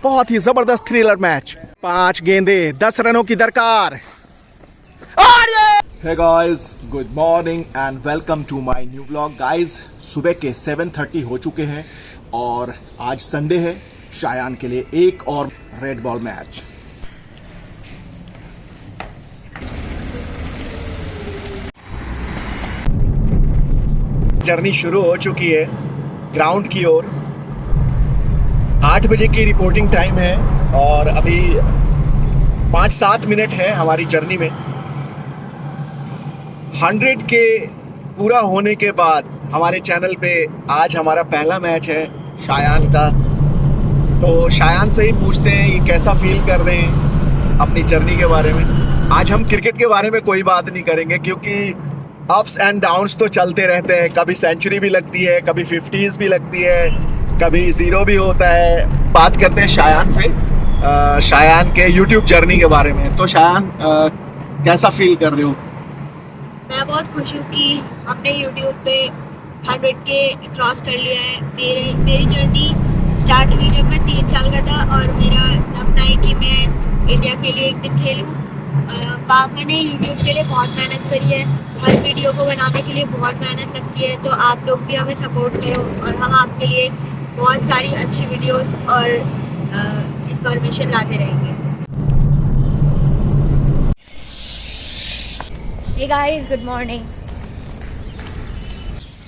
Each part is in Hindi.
बहुत ही जबरदस्त थ्रिलर मैच। 5 गेंदे 10 रनों की दरकार। और ये Hey guys, good morning and welcome to my new vlog. Guys, सुबह के 7:30 हो चुके हैं और आज संडे है। शायान के लिए एक और रेड बॉल मैच। जर्नी शुरू हो चुकी है ग्राउंड की ओर। 8 बजे की रिपोर्टिंग टाइम है और अभी 5-7 मिनट है हमारी जर्नी में। 100 के पूरा होने के बाद हमारे चैनल पे आज हमारा पहला मैच है शायान का। तो शायान से ही पूछते हैं ये कैसा फील कर रहे हैं अपनी जर्नी के बारे में। आज हम क्रिकेट के बारे में कोई बात नहीं करेंगे क्योंकि अप्स एंड डाउन्स तो चलते रहते हैं। कभी सेंचुरी भी लगती है, कभी 50s भी लगती है, कभी 0 भी होता है। बात करते हैं शायान से, शायान के YouTube जर्नी के बारे में। तो शायान कैसा फील कर रहे हो? मैं बहुत खुश हूँ कि हमने YouTube पे 100 के क्रॉस कर लिया है। मेरी जर्नी स्टार्ट हुई जब मैं 3 साल का था और मेरा सपना है कि मैं इंडिया के लिए एक दिन खेलूँ। मैंने YouTube के लिए बहुत मेहनत करी है। हर वीडियो को बनाने के लिए बहुत मेहनत लगती है। तो आप लोग भी हमें सपोर्ट करो और हम आपके लिए बहुत सारी अच्छी वीडियोस और इंफॉर्मेशन लाते रहेंगे। Hey guys, good morning.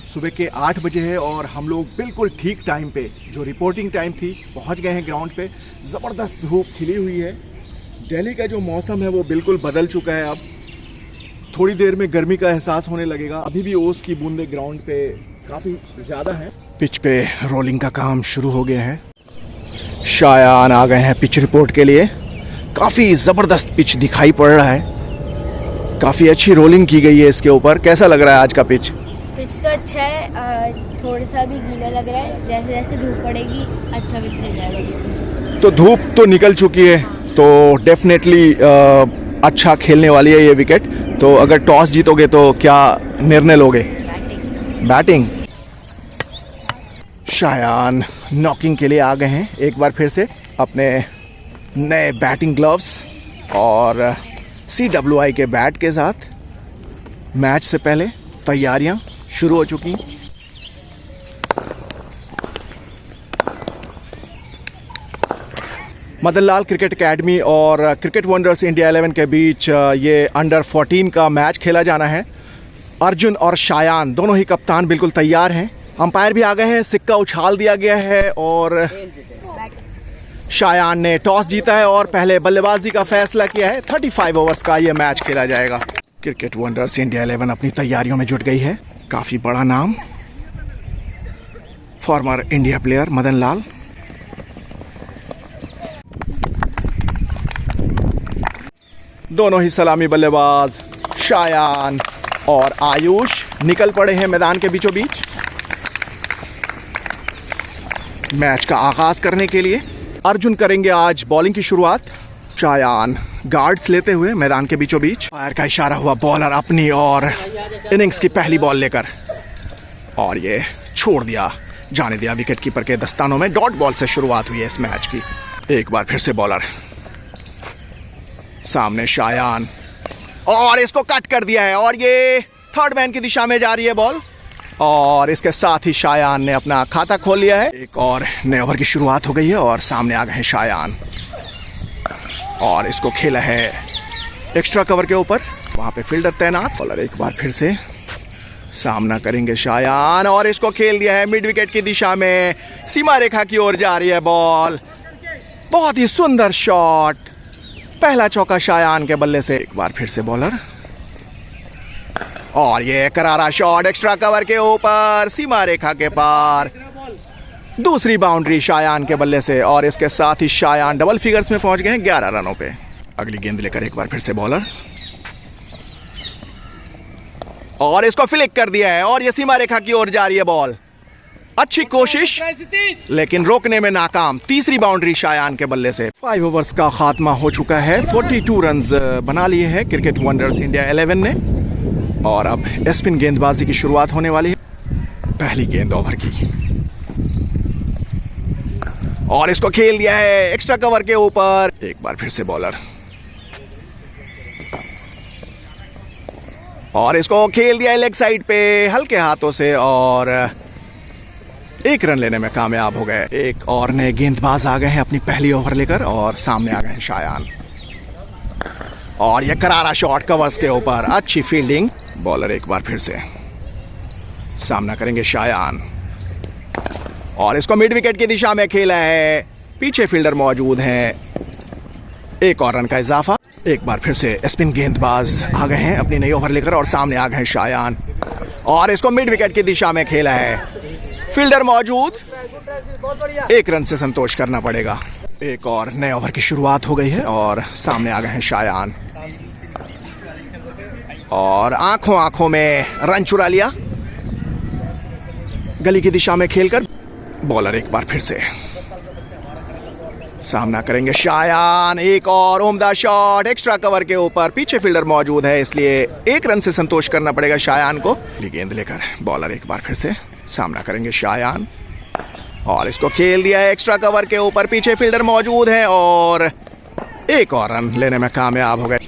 सुबह के 8 बजे है और हम लोग बिल्कुल ठीक टाइम पे, जो रिपोर्टिंग टाइम थी, पहुंच गए हैं ग्राउंड पे। ज़बरदस्त धूप खिली हुई है। दिल्ली का जो मौसम है वो बिल्कुल बदल चुका है। अब थोड़ी देर में गर्मी का एहसास होने लगेगा। अभी भी ओस की बूंदें ग्राउंड पे काफ़ी ज़्यादा है। पिच पे रोलिंग का काम शुरू हो गया है। शायान आ गए हैं पिच रिपोर्ट के लिए। काफ़ी ज़बरदस्त पिच दिखाई पड़ रहा है। काफ़ी अच्छी रोलिंग की गई है इसके ऊपर। कैसा लग रहा है आज का पिच? पिच तो अच्छा है, थोड़ा सा भी गीला लग रहा है। जैसे जैसे धूप पड़ेगी अच्छा पिच निकल जाएगा। तो धूप तो निकल चुकी है तो डेफिनेटली अच्छा खेलने वाली है ये विकेट। तो अगर टॉस जीतोगे तो क्या निर्णय लोगे? बैटिंग। शायान नॉकिंग के लिए आ गए हैं एक बार फिर से अपने नए बैटिंग ग्लव्स और CWI के बैट के साथ। मैच से पहले तैयारियां शुरू हो चुकी। मदन लाल क्रिकेट एकेडमी और क्रिकेट वंडर्स इंडिया 11 के बीच ये अंडर 14 का मैच खेला जाना है। अर्जुन और शायान दोनों ही कप्तान बिल्कुल तैयार हैं। अंपायर भी आ गए हैं। सिक्का उछाल दिया गया है और शायान ने टॉस जीता है और पहले बल्लेबाजी का फैसला किया है। 35 ओवर्स का ये मैच खेला जाएगा। क्रिकेट वंडर्स इंडिया 11 अपनी तैयारियों में जुट गई है। काफी बड़ा नाम, फॉर्मर इंडिया प्लेयर मदन लाल। दोनों ही सलामी बल्लेबाज शायान और आयुष निकल पड़े हैं मैदान के बीचों बीच मैच का आगाज करने के लिए। अर्जुन करेंगे आज बॉलिंग की शुरुआत। शायान गार्ड्स लेते हुए मैदान के बीचों बीच। फायर का इशारा हुआ। बॉलर अपनी और इनिंग्स की पहली बॉल लेकर, और ये छोड़ दिया, जाने दिया विकेट कीपर के दस्तानों में। डॉट बॉल से शुरुआत हुई है इस मैच की। एक बार फिर से बॉलर सामने। शायान और इसको कट कर दिया है और ये थर्ड मैन की दिशा में जा रही है बॉल और इसके साथ ही शायान ने अपना खाता खोल लिया है। एक और नए ओवर की शुरुआत हो गई है और सामने आ गए हैं शायान और इसको खेला है एक्स्ट्रा कवर के ऊपर। वहां पे फील्डर तैनात। बॉलर एक बार फिर से सामना करेंगे शायान और इसको खेल दिया है मिड विकेट की दिशा में। सीमा रेखा की ओर जा रही है बॉल। बहुत ही सुंदर शॉट। पहला चौका शायान के बल्ले से। एक बार फिर से बॉलर और ये करारा शॉट एक्स्ट्रा कवर के ऊपर, सीमा रेखा के पार। दूसरी बाउंड्री शायान के बल्ले से और इसके साथ ही शायान डबल फिगर्स में पहुंच गए हैं 11 रनों पे। अगली गेंद लेकर एक बार फिर से बॉलर और इसको फ्लिक कर दिया है और ये सीमा रेखा की ओर जा रही है बॉल। अच्छी कोशिश लेकिन रोकने में नाकाम। तीसरी बाउंड्री शायान के बल्ले से। 5 ओवर्स का खात्मा हो चुका है। 42 रन्स बना लिए हैं क्रिकेट वंडर्स इंडिया 11 ने और अब स्पिन गेंदबाजी की शुरुआत होने वाली है। पहली गेंद ओवर की। और इसको खेल दिया है एक्स्ट्रा कवर के ऊपर। एक बार फिर से बॉलर, और इसको खेल दिया है लेग साइड पे हल्के हाथों से और 1 रन लेने में कामयाब हो गए। एक और नए गेंदबाज आ गए हैं अपनी पहली ओवर लेकर और सामने आ गए हैं शायान। और यह करारा शॉट कवर्स के ऊपर, अच्छी फील्डिंग। बॉलर एक बार फिर से सामना करेंगे शायान, और इसको मिड विकेट की दिशा में खेला है, पीछे फील्डर मौजूद हैं। 1 और रन का इजाफा। एक बार फिर से स्पिन गेंदबाज आ गए हैं अपनी नई ओवर लेकर और सामने आ गए हैं शायान, और इसको मिड विकेट की दिशा में खेला है, फील्डर मौजूद। 1 रन से संतोष करना पड़ेगा। एक और नए ओवर की शुरुआत हो गई है और सामने आ गए हैं शायान, और आंखों आंखों में रन चुरा लिया गली की दिशा में खेलकर। बॉलर एक बार फिर से सामना करेंगे शायान। एक और उम्दा शॉट एक्स्ट्रा कवर के ऊपर, पीछे फील्डर मौजूद है इसलिए 1 रन से संतोष करना पड़ेगा शायान को। गेंद लेकर बॉलर एक बार फिर से सामना करेंगे शायान, और इसको खेल दिया है एक्स्ट्रा कवर के ऊपर, पीछे फील्डर मौजूद है और 1 और रन लेने में कामयाब हो गए।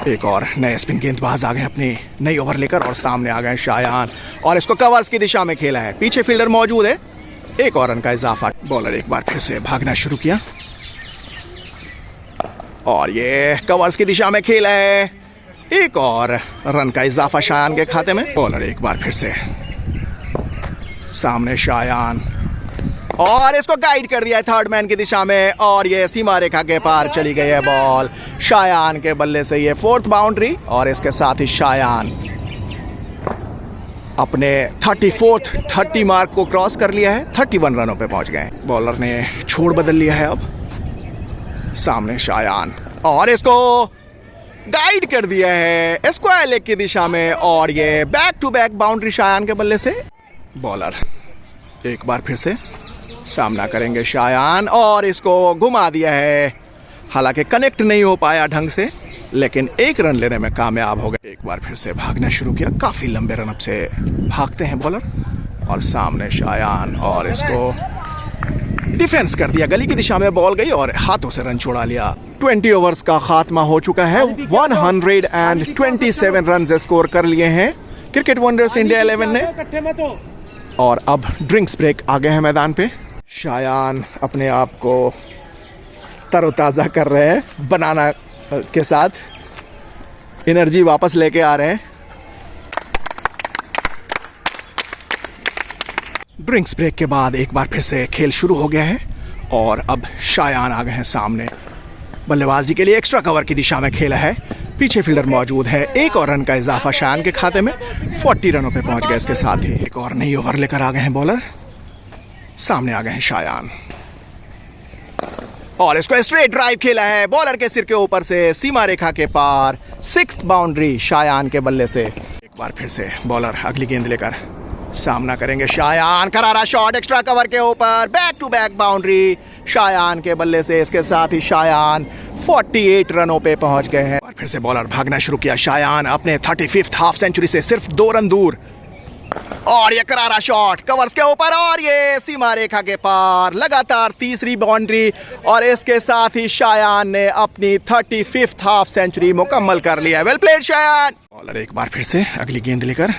एक और नए स्पिन गेंदबाज आ गए अपनी नई ओवर लेकर और सामने आ गए शायान, और इसको कवर्स की दिशा में खेला है, पीछे फील्डर मौजूद है। 1 और रन का इजाफा। बॉलर एक बार फिर से भागना शुरू किया और ये कवर्स की दिशा में खेला है, 1 और रन का इजाफा शायान के खाते में। बॉलर एक बार फिर से सामने शायान, और इसको गाइड कर दिया है 3rd मैन की दिशा में, और ये सीमा रेखा के पार चली गई है बॉल। शायान के बल्ले से ये 4th बाउंड्री, और इसके साथ ही शायान अपने 30 मार्क को क्रॉस कर लिया है, 31 रनों पे पहुंच गए। बॉलर ने छोड़ बदल लिया है अब, सामने शायान, और इसको गाइड कर दिया है स्क्वायर लेग की दिशा में, और ये back to back boundary Shayan के बल्ले से। बॉलर एक बार फिर से सामना करेंगे शायान, और इसको घुमा दिया है, हालांकि कनेक्ट नहीं हो पाया ढंग से, लेकिन 1 रन लेने में कामयाब हो गए। एक बार फिर से भागना शुरू किया, काफी लंबे रन अब से भागते हैं बॉलर, और सामने शायान, और इसको डिफेंस कर दिया, गली की दिशा में बॉल गई और हाथों से रन छुड़ा लिया। 20 ओवर्स का खात्मा हो चुका है, 127 रन स्कोर कर लिए हैं क्रिकेट वंडर्स इंडिया 11 ने, और अब ड्रिंक्स ब्रेक आ गए हैं मैदान पे। शायान अपने आप को तरोताज़ा कर रहे हैं, बनाना के साथ एनर्जी वापस लेके आ रहे हैं। ड्रिंक्स ब्रेक के बाद एक बार फिर से खेल शुरू हो गया है, और अब शायान आ गए हैं सामने। बल्लेबाजी के लिए एक्स्ट्रा कवर की दिशा में खेला है, पीछे फील्डर मौजूद है। 1 और रन का इजाफा शायान के खाते में, 40 रनों पे पहुंच गए। इसके साथ ही एक और नई ओवर लेकर आ गए हैं बॉलर, सामने आ गए हैं शायान, और इसको स्ट्रेट ड्राइव खेला है बॉलर के सिर के ऊपर से सीमा रेखा के पार, 6th बाउंड्री शायान के बल्ले से। एक बार फिर से बॉलर अगली गेंद लेकर सामना करेंगे शायान, करारा शॉट एक्स्ट्रा कवर के ऊपर, back to back boundary Shayan के बल्ले से। इसके साथ ही शायान 48 रनों पे पहुंच गए हैं। और फिर से बॉलर भागना शुरू किया, शायान अपने 35th हाफ सेंचुरी से सिर्फ 2 रन दूर, और ये करारा शॉट कवर्स के ऊपर, और ये सीमा रेखा के पार, लगातार 3री बाउंड्री, और इसके साथ ही शायान ने अपनी 35th हाफ सेंचुरी मुकम्मल कर लिया। Well played Shayan. बॉलर एक बार फिर से अगली गेंद लेकर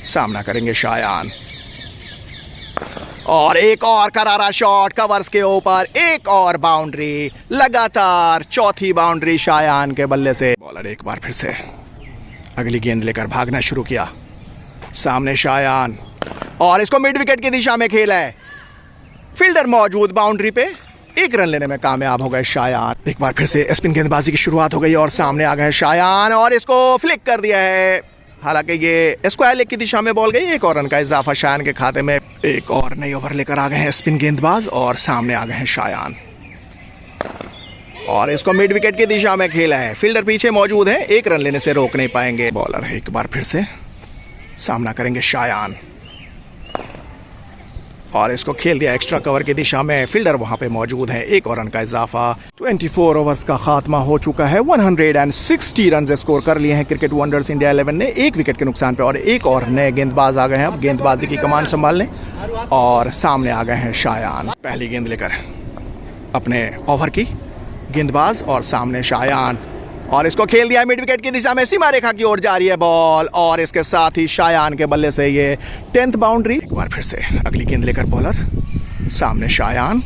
सामना करेंगे शायान, और एक और करारा शॉट कवर्स के ऊपर, 1 और बाउंड्री, लगातार 4थी बाउंड्री शायान के बल्ले से। बॉलर एक बार फिर से अगली गेंद लेकर भागना शुरू किया, सामने शायान, और इसको मिड विकेट की दिशा में खेला है, फील्डर मौजूद बाउंड्री पे, 1 रन लेने में कामयाब हो गए शायान। एक बार फिर से स्पिन गेंदबाजी की शुरुआत हो गई और सामने आ गए शायान, और इसको फ्लिक कर दिया है, हालांकि ये स्क्वायर लेग की दिशा में बॉल गई। 1 और रन का इजाफा शायान के खाते में। एक और नई ओवर लेकर आ गए हैं स्पिन गेंदबाज, और सामने आ गए हैं शायान, और इसको मिड विकेट की दिशा में खेला है, फील्डर पीछे मौजूद है, 1 रन लेने से रोक नहीं पाएंगे। बॉलर एक बार फिर से सामना करेंगे शायान, और इसको खेल दिया एक्स्ट्रा कवर की दिशा में, फील्डर वहां पे मौजूद है। 1 और रन का इजाफा। 24 ओवर्स का खात्मा हो चुका है, 160 रन स्कोर कर लिए हैं क्रिकेट वंडर्स इंडिया 11 ने, 1 विकेट के नुकसान पे, और 1 और नए गेंदबाज आ गए हैं अब गेंदबाजी की कमान संभालने, और सामने आ गए हैं शायान। पहली गेंद लेकर अपने ओवर की गेंदबाज और सामने शायान, और इसको खेल दिया मिड विकेट की दिशा में, सीमा रेखा की ओर जा रही है बॉल और इसके साथ ही शायान के बल्ले से ये 10th बाउंड्री। एक बार फिर से अगली गेंद लेकर बॉलर, सामने शायान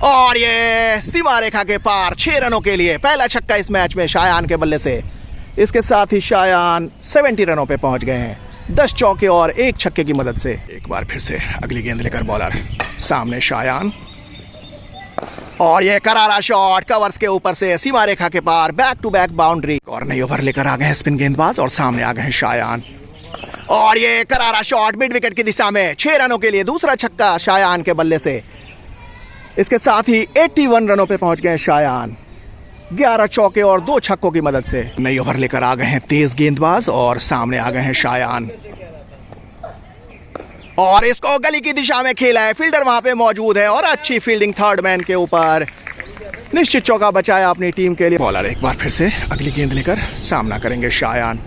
और ये सीमा रेखा के पार 6 रनों के लिए पहला छक्का इस मैच में शायान के बल्ले से। इसके साथ ही शायान 70 रनों पे पहुंच गए हैं 10 चौके और 1 छक्के की मदद से। एक बार फिर से अगली गेंद लेकर बॉलर, सामने शायान और ये करारा शॉट कवर्स के ऊपर से सीमा रेखा के पार, बैक टू बैक बाउंड्री। और नई ओवर लेकर आ गए हैं स्पिन गेंदबाज और सामने आ गए हैं शायान और ये करारा शॉट मिड विकेट की दिशा में 6 रनों के लिए दूसरा छक्का शायान के बल्ले से। इसके साथ ही 81 रनों पे पहुंच गए हैं शायान 11 चौके और 2 छक्कों की मदद से। नई ओवर लेकर आ गए हैं तेज गेंदबाज और सामने आ गए हैं शायान और इसको गली की दिशा में खेला है, फील्डर वहां पे मौजूद है और अच्छी फील्डिंग थर्ड मैन के ऊपर, निश्चित चौका बचाया अपनी टीम के लिए। बॉलर एक बार फिर से अगली गेंद लेकर सामना करेंगे शायान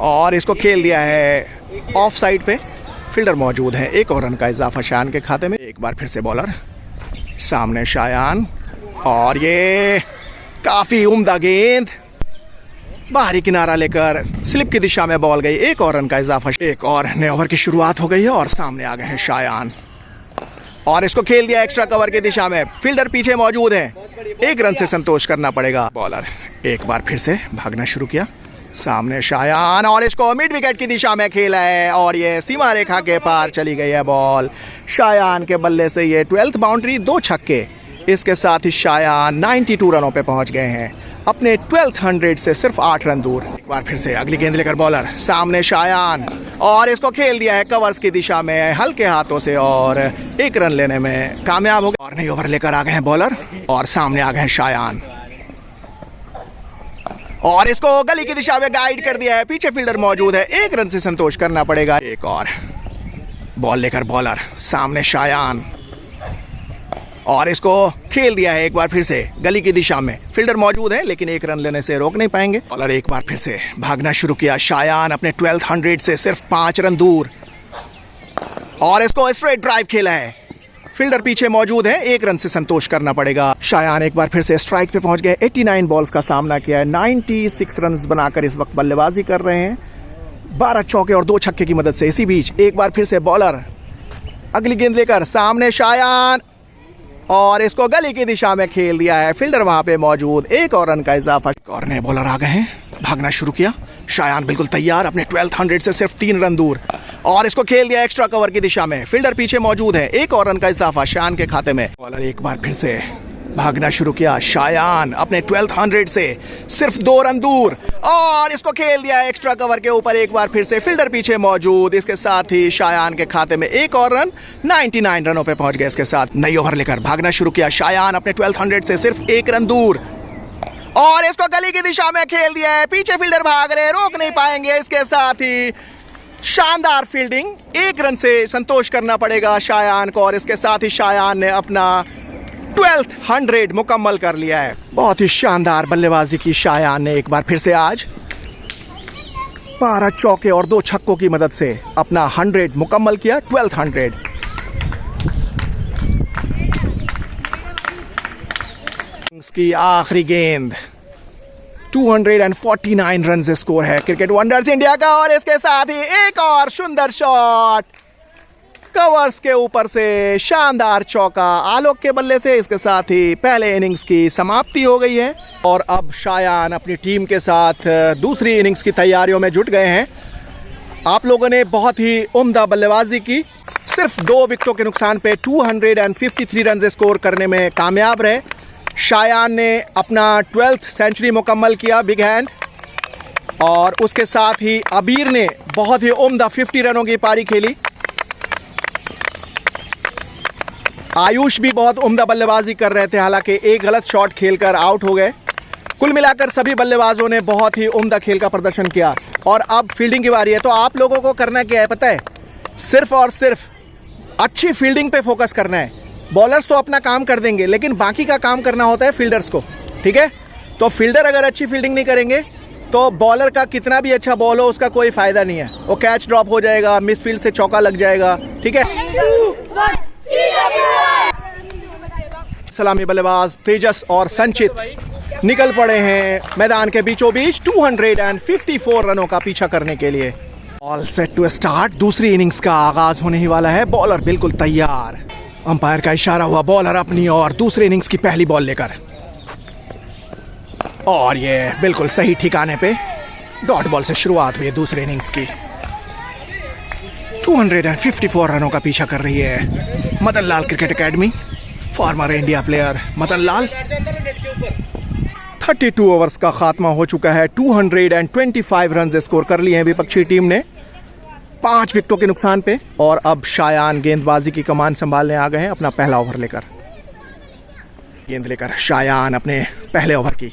और इसको खेल दिया है ऑफ साइड पे, फील्डर मौजूद है। 1 और रन का इजाफा शायान के खाते में। एक बार फिर से बॉलर, सामने शायान और ये काफी उम्दा गेंद बाहरी किनारा लेकर स्लिप की दिशा में बॉल गई। 1 और रन का इजाफा। एक और नए ओवर की शुरुआत हो गई है और सामने आ गए हैं शायान और इसको खेल दिया एक्स्ट्रा कवर की दिशा में, फील्डर पीछे मौजूद है, 1 रन से संतोष करना पड़ेगा। बॉलर एक बार फिर से भागना शुरू किया, सामने शायान और इसको मिड विकेट की दिशा में खेला है और ये सीमा रेखा के पार चली गई है बॉल। शायान के बल्ले से ये 12th बाउंड्री, 2 छक्के। इसके साथ ही शायान 92 रनों पे पहुंच गए हैं, अपने 12th 100 से सिर्फ 8 रन दूर। एक बार फिर से अगली गेंद लेकर बॉलर, सामने शायान और इसको खेल दिया है कवर्स की दिशा में हल्के हाथों से और 1 रन लेने में कामयाब हो गए। और नई ओवर लेकर आ गए हैं बॉलर और सामने आ गए हैं शायान और इसको गली की दिशा में गाइड कर दिया है, पीछे फील्डर मौजूद है, 1 रन से संतोष करना पड़ेगा। एक और बॉल लेकर बॉलर, सामने शायान और इसको खेल दिया है एक बार फिर से गली की दिशा में, फील्डर मौजूद है लेकिन 1 रन लेने से रोक नहीं पाएंगे। बॉलर एक बार फिर से भागना शुरू किया, शायान अपने 12th 100 से सिर्फ 5 रन दूर और इसको स्ट्रेट ड्राइव खेला है, फील्डर पीछे मौजूद है, 1 रन से संतोष करना पड़ेगा। शायान एक बार फिर से स्ट्राइक पे पहुंच गए, 89 बॉल्स का सामना किया है, 96 रन बनाकर इस वक्त बल्लेबाजी कर रहे हैं 12 चौके और 2 छक्के की मदद से। इसी बीच एक बार फिर से बॉलर अगली गेंद लेकर, सामने शायान और इसको गली की दिशा में खेल दिया है, फील्डर वहां पे मौजूद, 1 और रन का इजाफा। और नए बॉलर आ गए हैं, भागना शुरू किया, शायान बिल्कुल तैयार, अपने 12th 100 से सिर्फ 3 रन दूर और इसको खेल दिया एक्स्ट्रा कवर की दिशा में, फील्डर पीछे मौजूद है, 1 और रन का इजाफा शायान के खाते में। बॉलर एक बार फिर से भागना शुरू किया, शायान अपने 12th 100 से सिर्फ 2 रन दूर और इसको खेल दिया एक्स्ट्रा कवर के ऊपर, एक बार फिर से फील्डर पीछे मौजूद। इसके साथ ही शायान के खाते में 1 और रन, 99 रनों पे पहुंच गए। इसके साथ नई ओवर लेकर भागना शुरू किया, शायान अपने 12th 100 से सिर्फ 1 रन दूर और इसको गली की दिशा में खेल दिया है, पीछे फील्डर भाग रहे, रोक नहीं पाएंगे। इसके साथ ही शानदार फील्डिंग, 1 रन से संतोष करना पड़ेगा शायान को और इसके साथ ही शायान ने अपना 12th 100 मुकम्मल कर लिया है। बहुत ही शानदार बल्लेबाजी की शायान ने एक बार फिर से आज 12 चौके और 2 छक्कों की मदद से अपना 100 मुकम्मल किया, 12th 100। की आखिरी गेंद, 249 रन से स्कोर है क्रिकेट वंडर्स इंडिया का और इसके साथ ही एक और सुंदर शॉट कवर्स के ऊपर से, शानदार चौका आलोक के बल्ले से। इसके साथ ही पहले इनिंग्स की समाप्ति हो गई है और अब शायान अपनी टीम के साथ दूसरी इनिंग्स की तैयारियों में जुट गए हैं। आप लोगों ने बहुत ही उम्दा बल्लेबाजी की, सिर्फ 2 विकेटों के नुकसान पे 253 रन स्कोर करने में कामयाब रहे। शायान ने अपना 12th सेंचुरी मुकम्मल किया, बिग हैंड, और उसके साथ ही अबीर ने बहुत ही उम्दा 50 रनों की पारी खेली। आयुष भी बहुत उम्दा बल्लेबाजी कर रहे थे, हालांकि एक गलत शॉट खेलकर आउट हो गए। कुल मिलाकर सभी बल्लेबाजों ने बहुत ही उम्दा खेल का प्रदर्शन किया और अब फील्डिंग की बारी है। तो आप लोगों को करना क्या है पता है, सिर्फ और सिर्फ अच्छी फील्डिंग पे फोकस करना है। बॉलर्स तो अपना काम कर देंगे लेकिन बाकी का काम करना होता है फील्डर्स को, ठीक है। तो फील्डर अगर अच्छी फील्डिंग नहीं करेंगे तो बॉलर का कितना भी अच्छा बॉल हो उसका कोई फायदा नहीं है, वो कैच ड्रॉप हो जाएगा, मिस फील्ड से चौका लग जाएगा, ठीक है। सलामी बल्लेबाज तेजस और संचित निकल पड़े हैं मैदान के बीचों बीच 254 रनों का पीछा करने के लिए। All set to start. दूसरी इनिंग्स का आगाज होने ही वाला है। बॉलर बिल्कुल तैयार। अंपायर का इशारा हुआ। बॉलर अपनी और दूसरी इनिंग्स की पहली बॉल लेकर, और ये बिल्कुल सही ठिकाने पे डॉट बॉल से शुरुआत हुई है दूसरी इनिंग्स की। 254 रनों का पीछा कर रही है Madan Lal cricket academy. Former India player Madan Lal. 32 overs का खात्मा हो चुका है। 225 रन स्कोर कर लिए हैं विपक्षी टीम ने 5 विकेटों के नुकसान पे। और अब शायान गेंदबाजी की कमान संभालने आ गए हैं अपना पहला ओवर लेकर। गेंद लेकर शायान अपने पहले ओवर की,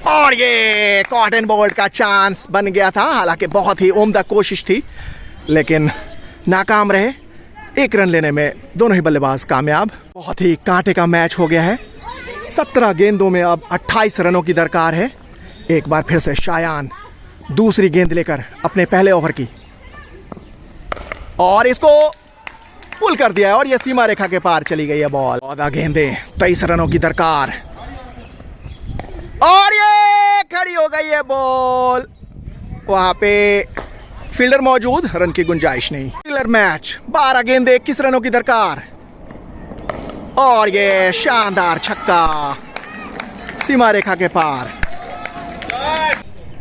और ये कॉटन बोल्ट का चांस बन गया था। हालांकि बहुत ही उम्दा कोशिश थी लेकिन नाकाम रहे। 1 रन लेने में दोनों ही बल्लेबाज कामयाब। बहुत ही कांटे का मैच हो गया है। 17 गेंदों में अब 28 रनों की दरकार है। एक बार फिर से शायान दूसरी गेंद लेकर अपने पहले ओवर की, और इसको पुल कर दिया है और यह सीमा रेखा के पार चली गई है बॉल। 14 गेंदें 23 रनों की दरकार, और ये खड़ी हो गई है बॉल। वहां पे फील्डर मौजूद, रन की गुंजाइश नहीं। Thriller match. 12 गेंदें 21 रनों की दरकार, और ये शानदार छक्का सीमा रेखा के पार।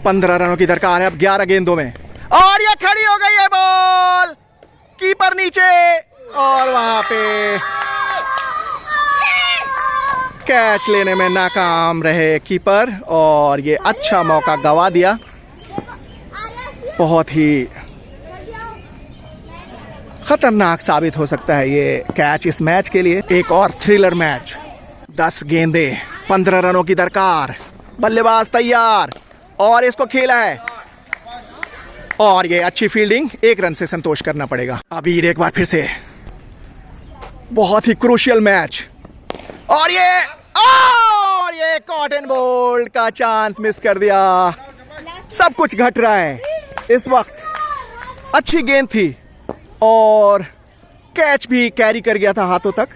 15 रनों की दरकार है अब 11 गेंदों में, और ये खड़ी हो गई है बॉल। कीपर नीचे, और वहां पे कैच लेने में नाकाम रहे कीपर, और ये अच्छा मौका गवा दिया। बहुत ही खतरनाक साबित हो सकता है ये कैच इस मैच के लिए। एक और थ्रिलर मैच। 10 गेंदें 15 रनों की दरकार, बल्लेबाज तैयार, और इसको खेला है, और ये अच्छी फील्डिंग। 1 रन से संतोष करना पड़ेगा। अबीर एक बार फिर से। बहुत ही क्रूशियल मैच, और ये कॉटन बोल्ट का चांस मिस कर दिया। सब कुछ घट रहा है इस वक्त। अच्छी गेंद थी और कैच भी कैरी कर गया था हाथों तक।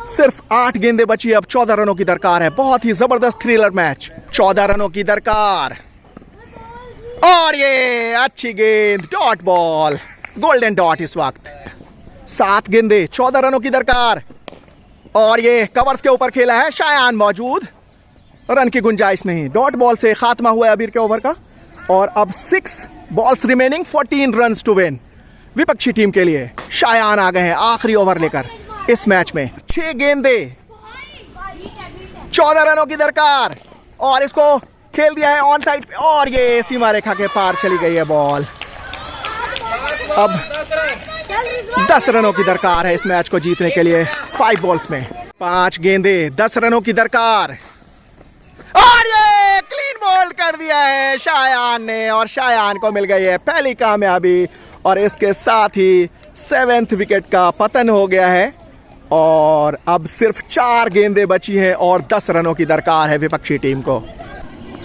सिर्फ 8 गेंदें बची, अब 14 रनों की दरकार है। बहुत ही जबरदस्त थ्रिलर मैच। 14 रनों की दरकार, और ये अच्छी गेंद, डॉट बॉल, गोल्डन डॉट इस वक्त। 7 गेंदें 14 रनों की दरकार, और ये कवर्स के ऊपर खेला है। शायान मौजूद, रन की गुंजाइश नहीं। डॉट बॉल से खात्मा हुआ है अबीर के ओवर का, और अब 6 balls remaining, 14 run to win विपक्षी टीम के लिए। शायान आ गए हैं आखिरी ओवर लेकर इस मैच में। 6 गेंदें 14 रनों की दरकार, और इसको खेल दिया है ऑन साइड पे, और ये सीमा रेखा के पार चली गई है बॉल। अब 10 रनों की दरकार है इस मैच को जीतने के लिए। 5 बॉल्स में 5 गेंदें 10 रनों की दरकार, और ये क्लीन बोल्ड कर दिया है शायान ने, और शायान को मिल गई है पहली कामयाबी। और इसके साथ ही 7th विकेट का पतन हो गया है, और अब सिर्फ 4 गेंदें बची हैं और 10 रनों की दरकार है विपक्षी टीम को।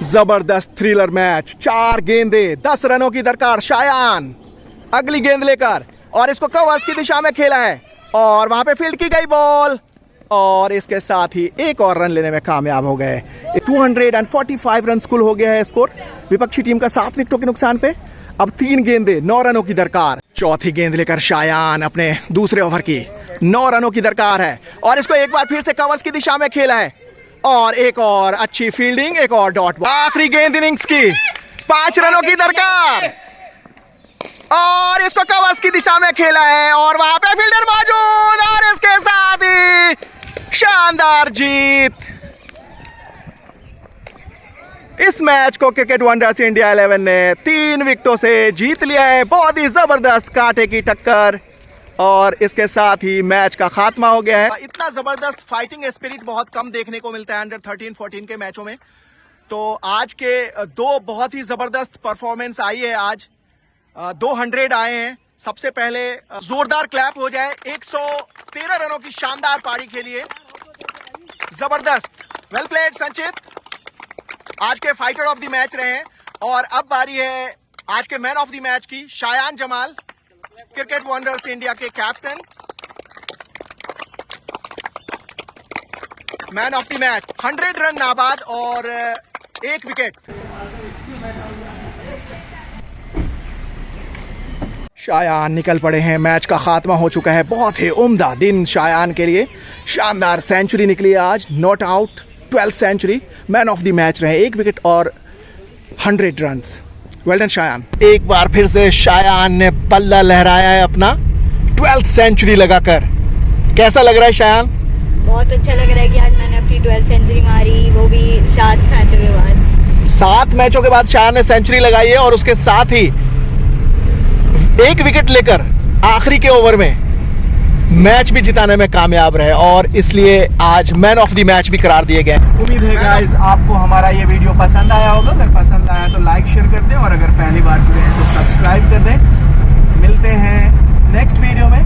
जबरदस्त थ्रिलर मैच। 4 गेंदें 10 रनों की दरकार। शायान अगली गेंद लेकर, और इसको कवर्स की दिशा में खेला है, और वहां पे फील्ड की गई बॉल, और इसके साथ ही 1 और रन लेने में कामयाब हो गए। 245 रन कुल हो गया है स्कोर विपक्षी टीम का 7 विकेटों के नुकसान पे। अब 3 गेंदें 9 रनों की दरकार। चौथी गेंद लेकर शायान अपने दूसरे ओवर की। 9 रनों की दरकार है, और इसको एक बार फिर से कवर्स की दिशा में खेला है, और एक और अच्छी फील्डिंग, एक और डॉट। आखिरी गेंद इनिंग्स की, 5 रनों की दरकार, और इसको कवर्स की दिशा में खेला है, और वहां पे फील्डर मौजूद, और इसके साथ ही शानदार जीत। इस मैच को क्रिकेट वंडर्स इंडिया 11 ने 3 विकेटों से जीत लिया है। बहुत ही जबरदस्त कांटे की टक्कर, और इसके साथ ही मैच का खात्मा हो गया है। इतना जबरदस्त फाइटिंग स्पिरिट बहुत कम देखने को मिलता है अंडर 13-14 के मैचों में। तो आज के 2 बहुत ही जबरदस्त परफॉर्मेंस आई है। आज 200 आए हैं। सबसे पहले जोरदार क्लैप हो जाए 113 रनों की शानदार पारी के लिए। जबरदस्त, वेल प्लेड संचित, आज के फाइटर ऑफ द मैच रहे हैं। और अब बारी है आज के मैन ऑफ द मैच की, Shayan Jamal, cricket wonders India के captain. Man of the match, 100 run नाबाद और 1 विकेट। शायान निकल पड़े हैं, मैच का खात्मा हो चुका है। बहुत ही उम्दा दिन शायान के लिए, शानदार सेंचुरी निकली है आज, not out, 12th century, man of the match रहे, 1 विकेट और 100 रन। Well done Shayan. एक बार फिर से शायान ने पल्ला लहराया है अपना 12th सेंचुरी लगाकर। कैसा लग रहा है शायान? बहुत अच्छा लग रहा है कि आज मैंने अपनी 12th सेंचुरी मारी, वो भी 7 मैचों के बाद। 7 मैचों के बाद शायान ने सेंचुरी लगाई है और उसके साथ ही 1 विकेट लेकर आखिरी के ओवर में मैच भी जिताने में कामयाब रहे और इसलिए आज मैन ऑफ द मैच भी करार दिए गए। उम्मीद है गाइस आपको हमारा ये वीडियो पसंद आया होगा। अगर पसंद आया तो लाइक शेयर कर दें और अगर पहली बार जुड़े हैं तो सब्सक्राइब कर दें। मिलते हैं नेक्स्ट वीडियो में।